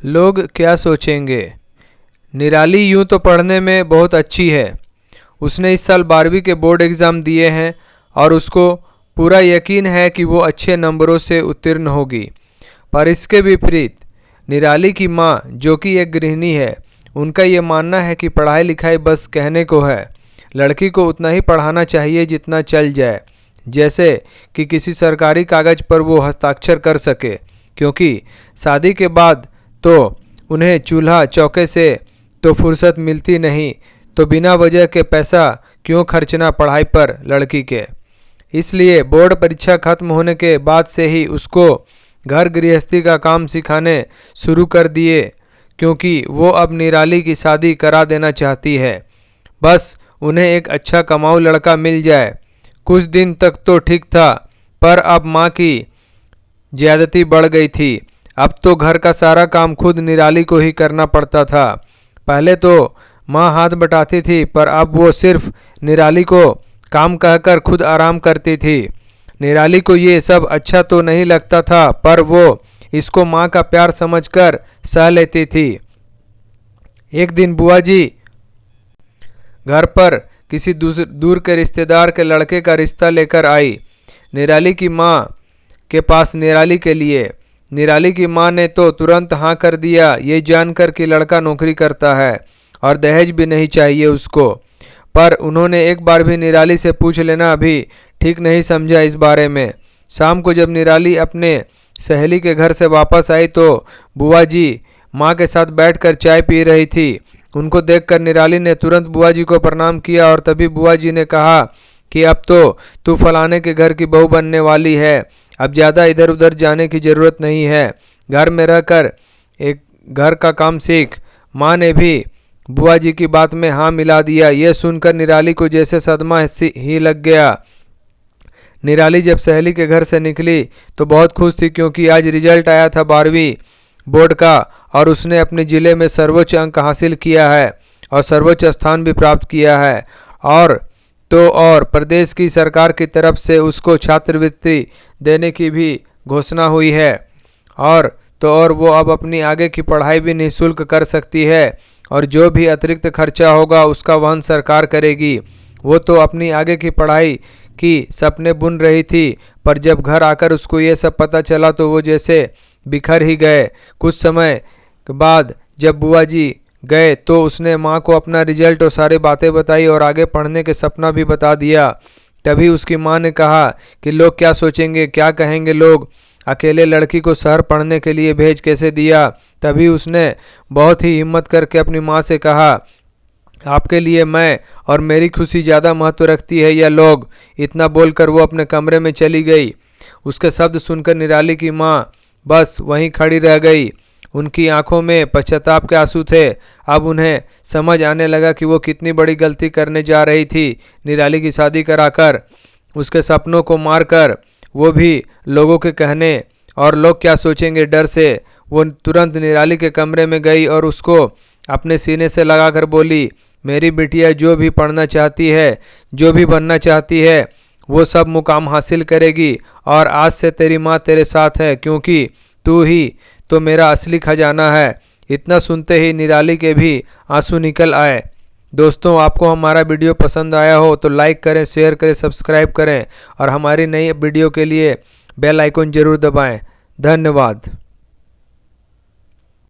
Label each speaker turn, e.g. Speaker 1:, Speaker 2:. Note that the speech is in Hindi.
Speaker 1: लोग क्या सोचेंगे। निराली यूं तो पढ़ने में बहुत अच्छी है। उसने इस साल 12वीं के बोर्ड एग्ज़ाम दिए हैं और उसको पूरा यकीन है कि वो अच्छे नंबरों से उत्तीर्ण होगी। पर इसके विपरीत निराली की माँ, जो कि एक गृहिणी है, उनका ये मानना है कि पढ़ाई लिखाई बस कहने को है। लड़की को उतना ही पढ़ाना चाहिए जितना चल जाए, जैसे कि किसी सरकारी कागज़ पर वो हस्ताक्षर कर सके, क्योंकि शादी के बाद तो उन्हें चूल्हा चौके से तो फुर्सत मिलती नहीं, तो बिना वजह के पैसा क्यों खर्चना पढ़ाई पर लड़की के। इसलिए बोर्ड परीक्षा खत्म होने के बाद से ही उसको घर गृहस्थी का काम सिखाने शुरू कर दिए, क्योंकि वो अब निराली की शादी करा देना चाहती है। बस उन्हें एक अच्छा कमाऊ लड़का मिल जाए। कुछ दिन तक तो ठीक था, पर अब माँ की ज्यादती बढ़ गई थी। अब तो घर का सारा काम खुद निराली को ही करना पड़ता था। पहले तो माँ हाथ बटाती थी, पर अब वो सिर्फ निराली को काम कहकर खुद आराम करती थी। निराली को ये सब अच्छा तो नहीं लगता था, पर वो इसको माँ का प्यार समझकर सह लेती थी। एक दिन बुआ जी घर पर किसी दूर के रिश्तेदार के लड़के का रिश्ता लेकर आई निराली की माँ के पास निराली के लिए। निराली की माँ ने तो तुरंत हाँ कर दिया, ये जानकर कि लड़का नौकरी करता है और दहेज भी नहीं चाहिए उसको। पर उन्होंने एक बार भी निराली से पूछ लेना भी ठीक नहीं समझा इस बारे में। शाम को जब निराली अपने सहेली के घर से वापस आई तो बुआ जी माँ के साथ बैठकर चाय पी रही थी। उनको देखकर निराली ने तुरंत बुआ जी को प्रणाम किया और तभी बुआ जी ने कहा कि अब तो तू फलाने के घर की बहू बनने वाली है, अब ज़्यादा इधर उधर जाने की ज़रूरत नहीं है, घर में रहकर एक घर का काम सीख। माँ ने भी बुआ जी की बात में हाँ मिला दिया। यह सुनकर निराली को जैसे सदमा ही लग गया। निराली जब सहेली के घर से निकली तो बहुत खुश थी, क्योंकि आज रिजल्ट आया था 12वीं बोर्ड का और उसने अपने ज़िले में सर्वोच्च अंक हासिल किया है और सर्वोच्च स्थान भी प्राप्त किया है। और प्रदेश की सरकार की तरफ से उसको छात्रवृत्ति देने की भी घोषणा हुई है। और वो अब अपनी आगे की पढ़ाई भी निःशुल्क कर सकती है और जो भी अतिरिक्त खर्चा होगा उसका वहन सरकार करेगी। वो तो अपनी आगे की पढ़ाई की सपने बुन रही थी, पर जब घर आकर उसको ये सब पता चला तो वो जैसे बिखर ही गए। कुछ समय बाद जब बुआ जी गए तो उसने माँ को अपना रिजल्ट और सारी बातें बताई और आगे पढ़ने के सपना भी बता दिया। तभी उसकी माँ ने कहा कि लोग क्या सोचेंगे, क्या कहेंगे लोग, अकेले लड़की को शहर पढ़ने के लिए भेज कैसे दिया। तभी उसने बहुत ही हिम्मत करके अपनी माँ से कहा, आपके लिए मैं और मेरी खुशी ज़्यादा महत्व रखती है या लोग। इतना बोलकर वो अपने कमरे में चली गई। उसके शब्द सुनकर निराली की माँ बस वहीं खड़ी रह गई। उनकी आंखों में पश्चाताप के आंसू थे। अब उन्हें समझ आने लगा कि वो कितनी बड़ी गलती करने जा रही थी। निराली की शादी कराकर उसके सपनों को मारकर वो भी लोगों के कहने और लोग क्या सोचेंगे डर से वो तुरंत निराली के कमरे में गई और उसको अपने सीने से लगाकर बोली, मेरी बिटिया जो भी पढ़ना चाहती है, जो भी बनना चाहती है, वो सब मुकाम हासिल करेगी और आज से तेरी माँ तेरे साथ है, क्योंकि तू ही तो मेरा असली खजाना है। इतना सुनते ही निराली के भी आंसू निकल आए। दोस्तों, आपको हमारा वीडियो पसंद आया हो तो लाइक करें, शेयर करें, सब्सक्राइब करें और हमारी नई वीडियो के लिए बेल आइकन जरूर दबाएं। धन्यवाद।